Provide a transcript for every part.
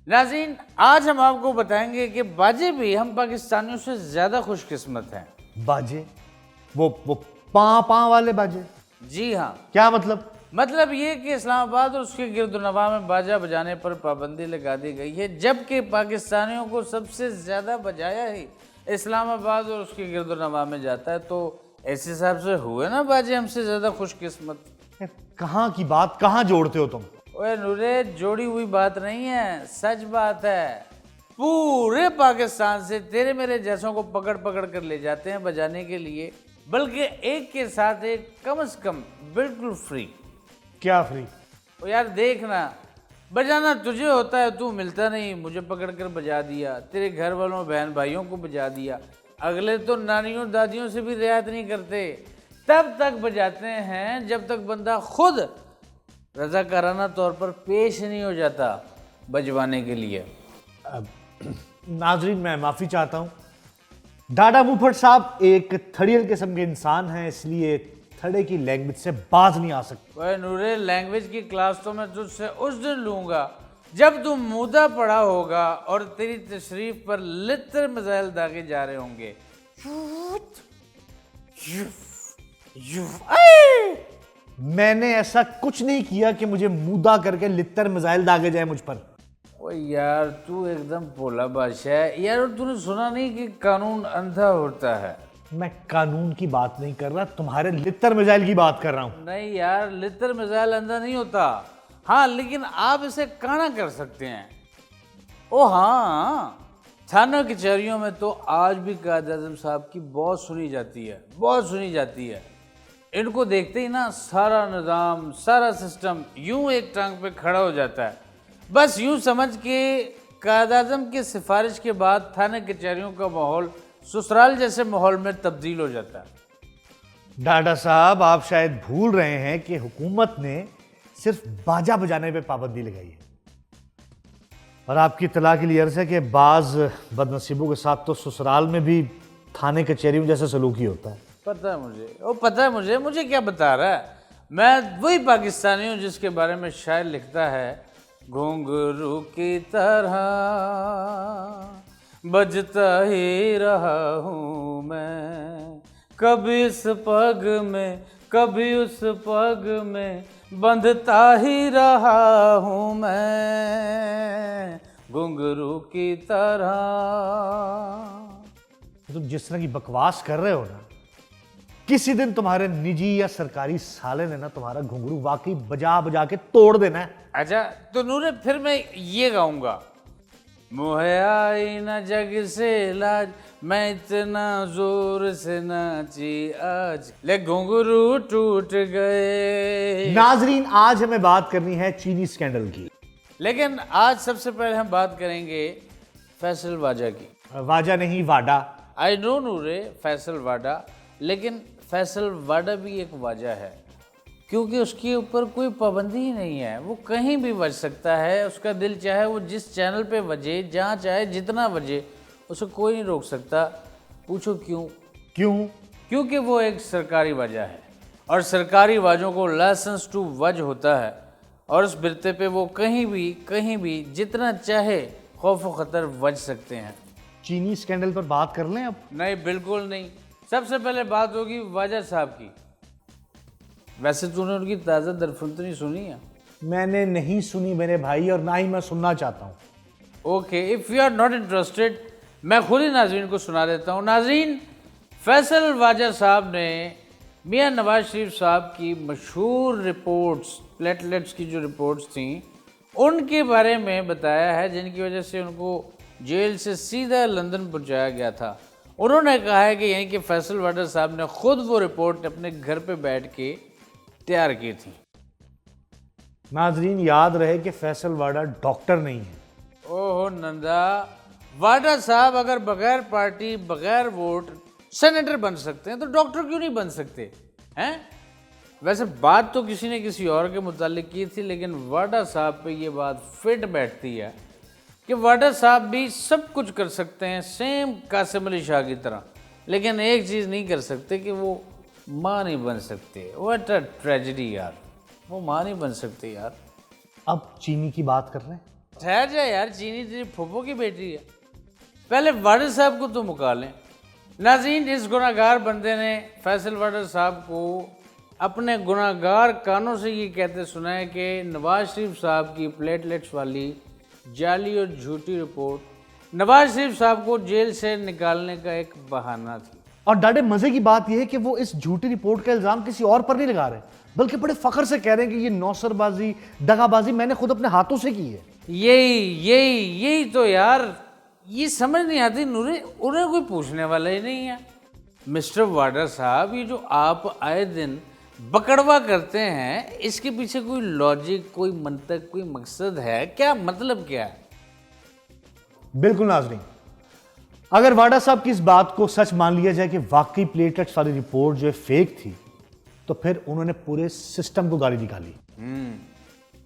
नाज़रीन, आज हम आपको बताएंगे कि बाजे भी हम पाकिस्तानियों से ज़्यादा खुशकिस्मत हैं। बाजे? वो पाँ वाले बाजे? जी हाँ, क्या मतलब ये कि इस्लामाबाद और उसके गिरदुनवा में बाजा बजाने पर पाबंदी लगा दी गई है, जबकि पाकिस्तानियों को सबसे ज़्यादा बजाया ही इस्लामाबाद और उसके गिरदुनवा में जाता है। तो ऐसे हिसाब से हुए ना बाजे हमसे ज़्यादा खुशकिस्मत। कहाँ की बात कहाँ जोड़ते हो तुम? ओए नूरे, जोड़ी हुई बात नहीं है, सच बात है। पूरे पाकिस्तान से तेरे मेरे जैसों को पकड़ पकड़ कर ले जाते हैं बजाने के लिए, बल्कि एक के साथ एक, कम से कम बिल्कुल फ्री। क्या फ्री? ओ यार देखना, बजाना तुझे होता है, तू मिलता नहीं, मुझे पकड़ कर बजा दिया, तेरे घर वालों बहन भाइयों को बजा दिया, अगले तो नानियों दादियों से भी रियायत नहीं करते, तब तक बजाते हैं जब तक बंदा खुद रज़ाकाराना तौर पर पेश नहीं हो जाता बजवाने के लिए। नाजरीन, मैं माफ़ी चाहता हूँ। डाडा मुफट साहब एक थड़ियल किस्म के इंसान हैं, इसलिए थड़े की लैंग्वेज से बाज नहीं आ सकते। ओए नूरे, लैंग्वेज की क्लास तो मैं तुझसे उस दिन लूँगा जब तू मुद्दा पढ़ा होगा और तेरी तशरीफ पर लित्र मज़ाइल दागे जा रहे होंगे। मैंने ऐसा कुछ नहीं किया कि मुझे मुद्दा करके लित्तर मिसाइल दागे जाए मुझ पर। ओ यार, तू एकदम भोला बादशाह है यार। और तूने सुना नहीं कि कानून अंधा होता है? मैं कानून की बात नहीं कर रहा, तुम्हारे लित्तर मिसाइल की बात कर रहा हूं। नहीं यार, लित्र मिसाइल अंधा नहीं होता। हाँ, लेकिन आप इसे काना कर सकते हैं। ओ हाँ, थाना कचहरियों में तो आज भी कायद आज़म साहब की बहुत सुनी जाती है, बहुत सुनी जाती है। इनको देखते ही ना सारा निज़ाम, सारा सिस्टम यूं एक टांग पे खड़ा हो जाता है। बस यूं समझ के कायद आज़म की सिफारिश के बाद थाने कचहरियों का माहौल ससुराल जैसे माहौल में तब्दील हो जाता है। डाडा साहब, आप शायद भूल रहे हैं कि हुकूमत ने सिर्फ बाजा बजाने पे पाबंदी लगाई है। और आपकी इत्तला के लिए अर्ज़ है कि बाज बदनसीबों के साथ तो ससुराल में भी थाने कचहरी में जैसे सलूक ही होता है। पता है मुझे, वो पता है मुझे क्या बता रहा है। मैं वही पाकिस्तानी हूँ जिसके बारे में शायर लिखता है, घुंघरू की तरह बजता ही रहा हूँ मैं, कभी इस पग में कभी उस पग में बंधता ही रहा हूँ मैं, घुंघरू की तरह। तुम जिस तरह की बकवास कर रहे हो ना, किसी दिन तुम्हारे निजी या सरकारी साले ने ना तुम्हारा घुंघरू वाकई बजा बजा के तोड़ देना है। अच्छा तो नूरे, फिर मैं ये गाऊंगा, मुहे आई न जग से लाज, मैं इतना जोर से नाची आज, ले घुंघरू टूट गए। नाजरीन, आज हमें बात करनी है चीनी स्कैंडल की। लेकिन आज सबसे पहले हम बात करेंगे फैसल वाजा की। वाजा नहीं, वाडा। आई नो नूरे, फैसल वाडा, लेकिन फैसल वाडा भी एक वजह है, क्योंकि उसके ऊपर कोई पाबंदी ही नहीं है। वो कहीं भी बज सकता है, उसका दिल चाहे वो जिस चैनल पे बजे, जहाँ चाहे जितना बजे, उसे कोई नहीं रोक सकता। पूछो क्यों? क्योंकि वो एक सरकारी वजह है, और सरकारी वाजों को लाइसेंस टू वज होता है, और उस बिरते पे वो कहीं भी जितना चाहे खौफ व ख़तर वज सकते हैं। चीनी स्कैंडल पर बात कर लें अब? नहीं, बिल्कुल नहीं। सबसे पहले बात होगी वाजा साहब की। वैसे तूने उनकी ताज़ा दरफन तो नहीं सुनी है? मैंने नहीं सुनी मेरे भाई, और ना ही मैं सुनना चाहता हूँ। Okay, if you are not interested, मैं खुद ही नाज़रीन को सुना देता हूँ। नाज़रीन, फैसल वाजा साहब ने मियाँ नवाज शरीफ साहब की मशहूर रिपोर्ट्स, प्लेटलेट्स की जो रिपोर्ट्स थी, उनके बारे में बताया है, जिनकी वजह से उनको जेल से सीधा लंदन पहुँचाया गया था। उन्होंने कहा है कि यहीं के फैसल वाडा साहब ने खुद वो रिपोर्ट अपने घर पे बैठ के तैयार की थी। नाजरीन, याद रहे कि फैसल वाडा डॉक्टर नहीं है। ओहो नंदा, वाडा साहब अगर बगैर पार्टी, बगैर वोट सेनेटर बन सकते हैं तो डॉक्टर क्यों नहीं बन सकते हैं? वैसे बात तो किसी ने किसी और के मुतालिक की थी, लेकिन वाडा साहब पे ये बात फिट बैठती है कि वाडा साहब भी सब कुछ कर सकते हैं, सेम कासिम अली शाह की तरह, लेकिन एक चीज़ नहीं कर सकते कि वो माँ नहीं बन सकते। व्हाट अ ट्रेजेडी यार, वो माँ नहीं बन सकते यार। अब चीनी की बात कर रहे हैं। ठहर जा यार, चीनी तेरी फूफो की बेटी है, पहले वाडा साहब को तो मुका लें। नाज़रीन, इस गुनाहगार बंदे ने फैसल वाडा साहब को अपने गुनाहगार कानों से ये कहते सुना है कि नवाज शरीफ साहब की प्लेटलेट्स वाली जाली और झूठी रिपोर्ट नवाज शरीफ साहब को जेल से निकालने का एक बहाना थी। और डाडे मजे की बात यह है कि वो इस झूठी रिपोर्ट का इल्जाम किसी और पर नहीं लगा रहे, बल्कि बड़े फख्र से कह रहे हैं कि ये नौसरबाजी, दगाबाजी मैंने खुद अपने हाथों से की है। यही तो यार, ये समझ नहीं आती नूरे, उन्हें कोई पूछने वाला ही नहीं है। मिस्टर वाडा साहब, ये जो आप आए दिन बकड़वा करते हैं, इसके पीछे कोई लॉजिक, कोई मंतक, कोई मकसद है क्या? मतलब क्या है? बिल्कुल नाज़रीन, अगर वाडा साहब की इस बात को सच मान लिया जाए कि वाकई प्लेटलेट्स वाली रिपोर्ट जो है फेक थी, तो फिर उन्होंने पूरे सिस्टम को गाली निकाली।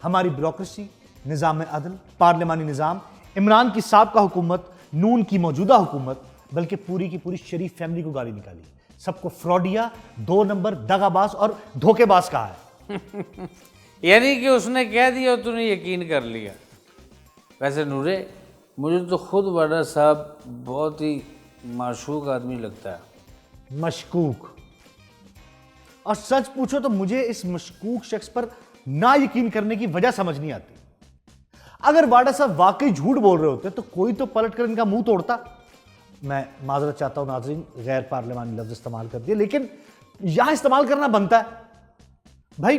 हमारी ब्यूरोक्रेसी, निज़ाम अदल, पार्लिमानी निज़ाम, इमरान की साबका हुकूमत, नून की मौजूदा हुकूमत, बल्कि पूरी की पूरी शरीफ फैमिली को गाली निकाली। सबको फ्रॉडिया, 2 नंबर, दगाबाज और धोखेबाज कहा है। यानी कि उसने कह दिया और तूने यकीन कर लिया। वैसे नूरे, मुझे तो खुद वाडा साहब बहुत ही माशूक आदमी लगता है। मशकूक? और सच पूछो तो मुझे इस मशकूक शख्स पर ना यकीन करने की वजह समझ नहीं आती। अगर वाडा साहब वाकई झूठ बोल रहे होते तो कोई तो पलट कर इनका मुंह तोड़ता। मैं माजरत चाहता हूं नाज़रीन, गैर पार्लिमानी लफ्ज इस्तेमाल कर दिए, लेकिन यहां इस्तेमाल करना बनता है। भाई,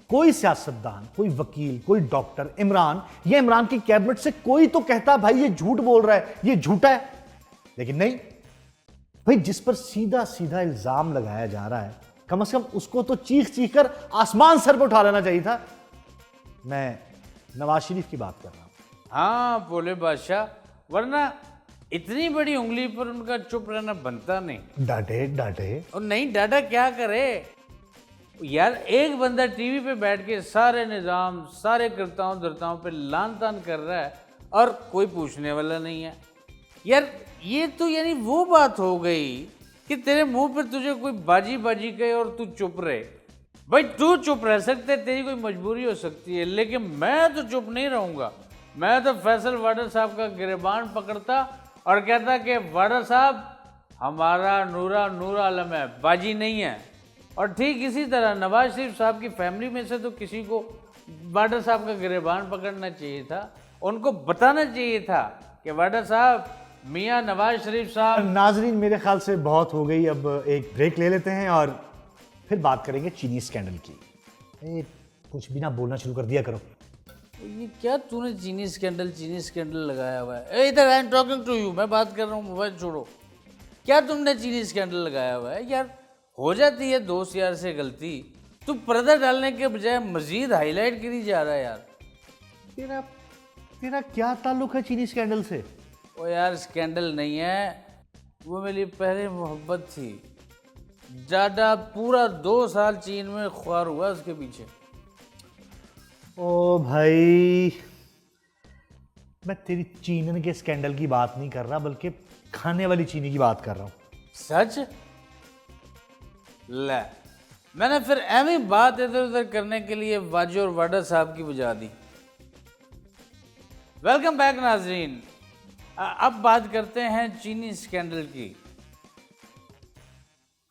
कोई सियासतदान, कोई वकील, कोई डॉक्टर इमरान या इमरान की कैबिनेट से कोई तो कहता है भाई ये झूठ बोल रहा है, ये झूठा है। लेकिन नहीं भाई, जिस पर सीधा सीधा इल्जाम लगाया जा रहा है, कम से कम उसको तो चीख चीख कर आसमान सर पर उठा लेना चाहिए था। मैं नवाज शरीफ की बात कर रहा हूं। हाँ बोले बादशाह, वरना इतनी बड़ी उंगली पर उनका चुप रहना बनता नहीं। डांटे डांटे और नहीं डाटा क्या करे यार, एक बंदा टीवी पे बैठ के सारे निज़ाम, सारे करताओं धरताओं पे लान तान कर रहा है और कोई पूछने वाला नहीं है। यार ये तो यानी वो बात हो गई कि तेरे मुंह पे तुझे कोई बाजी बाजी कहे और तू चुप रहे। भाई तू चुप रह सकते, तेरी कोई मजबूरी हो सकती है, लेकिन मैं तो चुप नहीं रहूँगा। मैं तो फैसल वाडा साहब का गिरबान पकड़ता और कहता कि वाडा साहब, हमारा नूरा नूर आलम है, बाजी नहीं है। और ठीक इसी तरह नवाज शरीफ साहब की फैमिली में से तो किसी को वाडा साहब का गिरबान पकड़ना चाहिए था, उनको बताना चाहिए था कि वाडा साहब, मियाँ नवाज शरीफ साहब। नाजरीन, मेरे ख्याल से बहुत हो गई, अब एक ब्रेक ले लेते हैं और फिर बात करेंगे चीनी स्कैंडल की। कुछ भी ना बोलना शुरू कर दिया करो। ये क्या तूने चीनी स्कैंडल लगाया हुआ है? इधर I am talking to you, मैं बात कर रहा हूँ, मोबाइल छोड़ो। क्या तुमने चीनी स्कैंडल लगाया हुआ है? यार हो जाती है दोस्त यार से गलती, तू पर्दा डालने के बजाय मजीद हाईलाइट करी जा रहा है यार। तेरा क्या ताल्लुक है चीनी स्कैंडल से? ओ यार स्कैंडल नहीं है, वो मेरी पहली मोहब्बत थी। डाडा पूरा 2 साल चीन में ख्वार हुआ उसके पीछे। ओ भाई, मैं तेरी चीनन के स्कैंडल की बात नहीं कर रहा, बल्कि खाने वाली चीनी की बात कर रहा हूं। सच? ले, मैंने फिर एवं बात इधर उधर करने के लिए वाजी और वाडा साहब की बुझा दी। वेलकम बैक नाजरीन, अब बात करते हैं चीनी स्कैंडल की।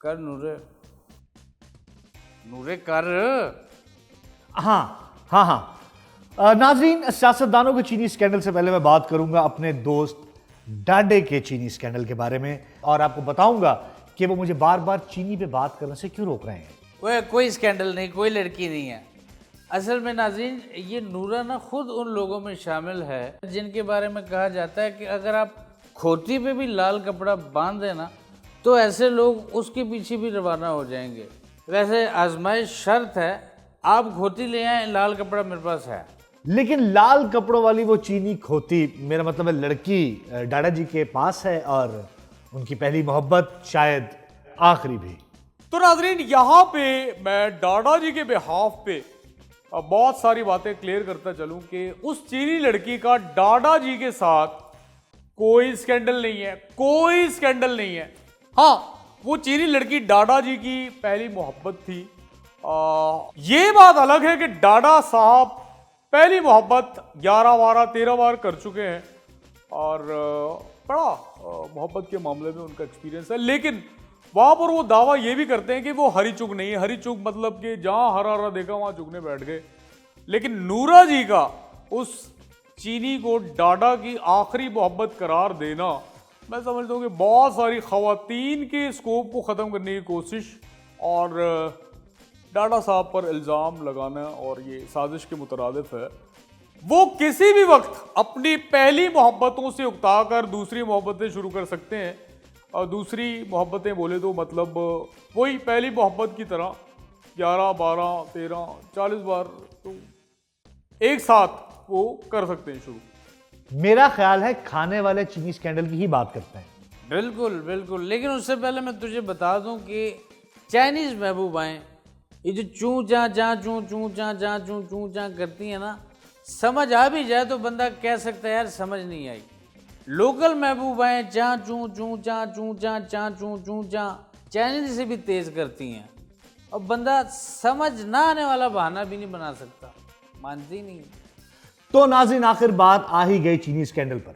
कर नूरे, नूरे कर। हाँ नाजरीन, सियासतदानों के चीनी स्कैंडल से पहले मैं बात करूंगा अपने दोस्त डाडे के चीनी स्कैंडल के बारे में, और आपको बताऊंगा कि वो मुझे बार बार चीनी पे बात करने से क्यों रोक रहे हैं। कोई स्कैंडल नहीं, कोई लड़की नहीं है। असल में नाज़रीन, ये नूरा ना खुद उन लोगों में शामिल है जिनके बारे में कहा जाता है कि अगर आप खोती पे भी लाल कपड़ा बांध देना तो ऐसे लोग उसके पीछे भी रवाना हो जाएंगे। वैसे आजमाइश शर्त है, आप खोती ले आए, लाल कपड़ा मेरे पास है। लेकिन लाल कपड़ों वाली वो चीनी खोती, मेरा मतलब है लड़की, डाडा जी के पास है, और उनकी पहली मोहब्बत, शायद आखिरी भी। तो नाजरीन, यहाँ पे मैं डाडा जी के बिहाफ पे अब बहुत सारी बातें क्लियर करता चलूं कि उस चीनी लड़की का डाडा जी के साथ कोई स्कैंडल नहीं है, कोई स्कैंडल नहीं है। हाँ, वो चीनी लड़की डाडा जी की पहली मोहब्बत थी। ये बात अलग है कि डाडा साहब पहली मोहब्बत 11 12 13 बार कर चुके हैं और बड़ा मोहब्बत के मामले में उनका एक्सपीरियंस है। लेकिन वहाँ पर वो दावा ये भी करते हैं कि वो हरी चूक नहीं है। हरी चूक मतलब कि जहाँ हरा हरा देखा वहाँ चुगने बैठ गए। लेकिन नूरा जी का उस चीनी को डाडा की आखिरी मोहब्बत करार देना, मैं समझता हूँ कि बहुत सारी ख़वातीन के स्कोप को ख़त्म करने की कोशिश और डाडा साहब पर इल्ज़ाम लगाना और ये साजिश के मुतरादिफ है। वो किसी भी वक्त अपनी पहली मोहब्बतों से उकताकर दूसरी मोहब्बतें शुरू कर सकते हैं और दूसरी मोहब्बतें बोले तो मतलब वही पहली मोहब्बत की तरह 11 12 13 40 बार तो एक साथ वो कर सकते हैं शुरू। मेरा ख्याल है खाने वाले चीनी स्कैंडल की ही बात करते हैं। बिल्कुल बिल्कुल, लेकिन उससे पहले मैं तुझे बता दूं कि चाइनीज़ महबूबाएँ ये जो चूँ चाँ करती हैं ना, समझ आ भी जाए तो बंदा कह सकता है यार समझ नहीं आई। लोकल महबूबाएँ चाँ चूँ चाइनीज़ से भी तेज़ करती हैं और बंदा समझ ना आने वाला बहाना भी नहीं बना सकता, मानती नहीं। तो नाज़रीन, आखिर बात आ ही गई चीनी स्कैंडल पर।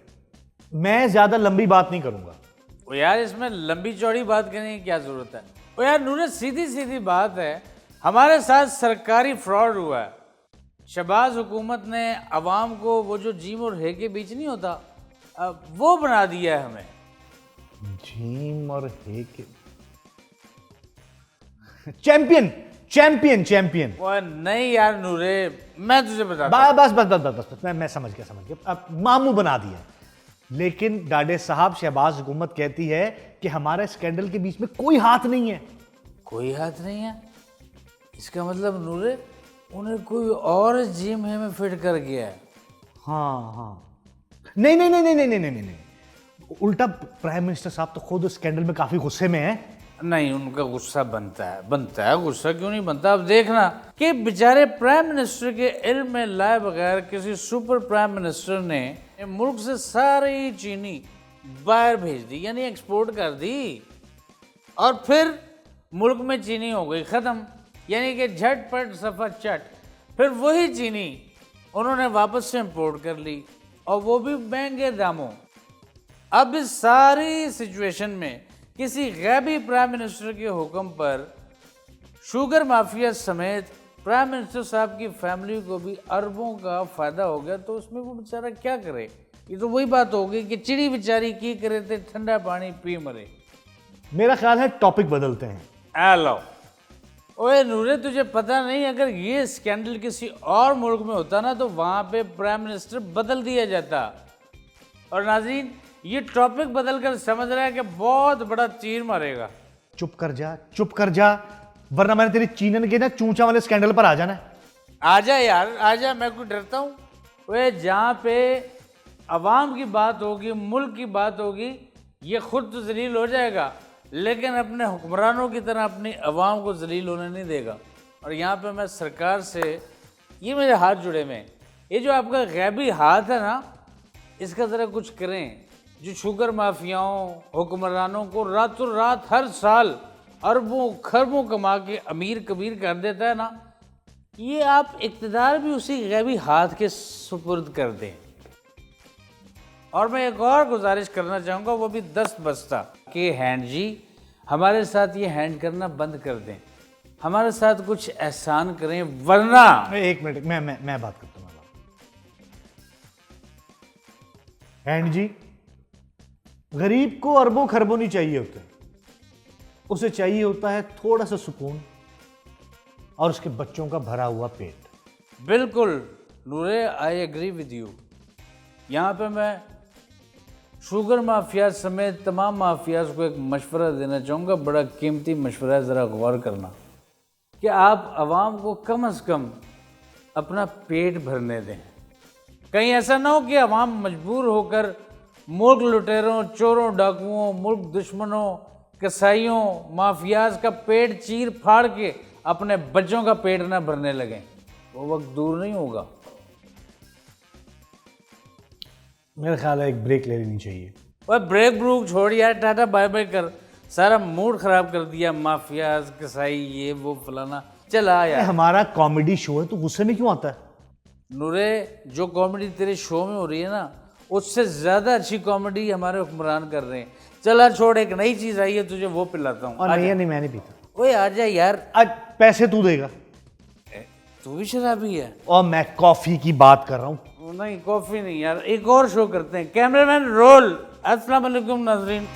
मैं ज्यादा लंबी बात नहीं करूंगा। ओ यार, इसमें लंबी चौड़ी बात करने की क्या जरूरत है। ओ यार नूरे, सीधी सीधी बात है, हमारे साथ सरकारी फ्रॉड हुआ है। शहबाज हुकूमत ने अवाम को वो जो जीम और हे के बीच नहीं होता, वो बना दिया है हमें। जीम और हे के चैंपियन चैंपियन चैंपियन। वो नहीं यार नूरे, मैं तुझे बता बस बस बस बस बस मैं समझ गया। अब मामू बना दिया। लेकिन डाडे साहब, शहबाज हुकूमत कहती है कि हमारे स्कैंडल के बीच में कोई हाथ नहीं है। कोई हाथ नहीं है, इसका मतलब नूरे उन्हें कोई और जिम है में फिट कर गया है। हाँ, नहीं नहीं नहीं नहीं नहीं नहीं नहीं नहीं, उल्टा प्राइम मिनिस्टर साहब तो खुद स्कैंडल में काफी गुस्से में है। नहीं, उनका गुस्सा बनता है, गुस्सा क्यों नहीं बनता। अब देखना कि बेचारे प्राइम मिनिस्टर के इल्म में लाए बगैर किसी सुपर प्राइम मिनिस्टर ने मुल्क से सारी चीनी बाहर भेज दी, यानी एक्सपोर्ट कर दी, और फिर मुल्क में चीनी हो गई ख़त्म, यानी कि झटपट सफ़ा चट। फिर वही चीनी उन्होंने वापस से इंपोर्ट कर ली और वो भी महंगे दामों। अब इस सारी सिचुएशन में किसी गैबी प्राइम मिनिस्टर के हुक्म पर शुगर माफिया समेत प्राइम मिनिस्टर साहब की फैमिली को भी अरबों का फ़ायदा हो गया, तो उसमें वो बेचारा क्या करे। ये तो वही बात हो गई कि चिड़ी बेचारी की करे थे ठंडा पानी पी मरे। मेरा ख्याल है टॉपिक बदलते हैं। हेलो ओए नूरे, तुझे पता नहीं, अगर ये स्कैंडल किसी और मुल्क में होता ना तो वहाँ पे प्राइम मिनिस्टर बदल दिया जाता। और नाज़रीन, ये टॉपिक बदलकर समझ रहा है कि बहुत बड़ा चीर मारेगा। चुप कर जा, वरना मैंने तेरी चीनन के ना चूचा वाले स्कैंडल पर आ जाना है। आजा यार आजा, मैं कोई डरता हूँ। वे जहाँ पे अवाम की बात होगी, मुल्क की बात होगी, ये खुद तो जलील हो जाएगा, लेकिन अपने हुक्मरानों की तरह अपनी अवाम को जलील होने नहीं देगा। और यहाँ पे मैं सरकार से, ये मेरे हाथ जुड़े में, ये जो आपका गैबी हाथ है ना, इसका ज़रा कुछ करें। जो शुगर माफियाओं, हुक्मरानों को रातों रात हर साल अरबों खरबों कमा के अमीर कबीर कर देता है ना, ये आप इक़्तिदार भी उसी गैबी हाथ के सुपुर्द कर दें। और मैं एक और गुजारिश करना चाहूँगा, वो भी 10 बस्ता कि हैंड जी हमारे साथ ये हैंड करना बंद कर दें, हमारे साथ कुछ एहसान करें, वरना। एक मिनट, मैं बात करता हूँ। हैंड जी, गरीब को अरबों खरबों नहीं चाहिए होते, उसे चाहिए होता है थोड़ा सा सुकून और उसके बच्चों का भरा हुआ पेट। बिल्कुल नूरे, आई एग्री विद यू। यहाँ पे मैं शुगर माफिया समेत तमाम माफियाज को एक मशवरा देना चाहूँगा, बड़ा कीमती मशवरा है, ज़रा गौर करना कि आप आवाम को कम से कम अपना पेट भरने दें। कहीं ऐसा ना हो कि आवाम मजबूर होकर मुल्क लुटेरों, चोरों, डाकुओं, मुल्क दुश्मनों, कसाईयों, माफियाज का पेट चीर फाड़ के अपने बच्चों का पेट ना भरने लगें। वो वक्त दूर नहीं होगा। मेरा ख्याल है एक ब्रेक ले लेनी चाहिए। और ब्रेक ब्रूक छोड़ यार, टाटा बाय बाय कर, सारा मूड खराब कर दिया। माफियाज, कसाई, ये वो फलाना, चला यार। हमारा कॉमेडी शो है, तो गुस्से में क्यों आता है? नूरे, जो कॉमेडी तेरे शो में हो रही है ना, उससे ज़्यादा अच्छी कॉमेडी हमारे हुक्मरान कर रहे हैं। चला छोड़, एक नई चीज़ आई है, तुझे वो पिलाता हूँ। और नहीं मैं नहीं पीता। ओए आजा यार। आज पैसे तू देगा। तू भी शराबी है? और मैं कॉफी की बात कर रहा हूँ। नहीं, कॉफ़ी नहीं यार, एक और शो करते हैं। Cameraman roll. अस्सलाम वालेकुम नाज़रीन।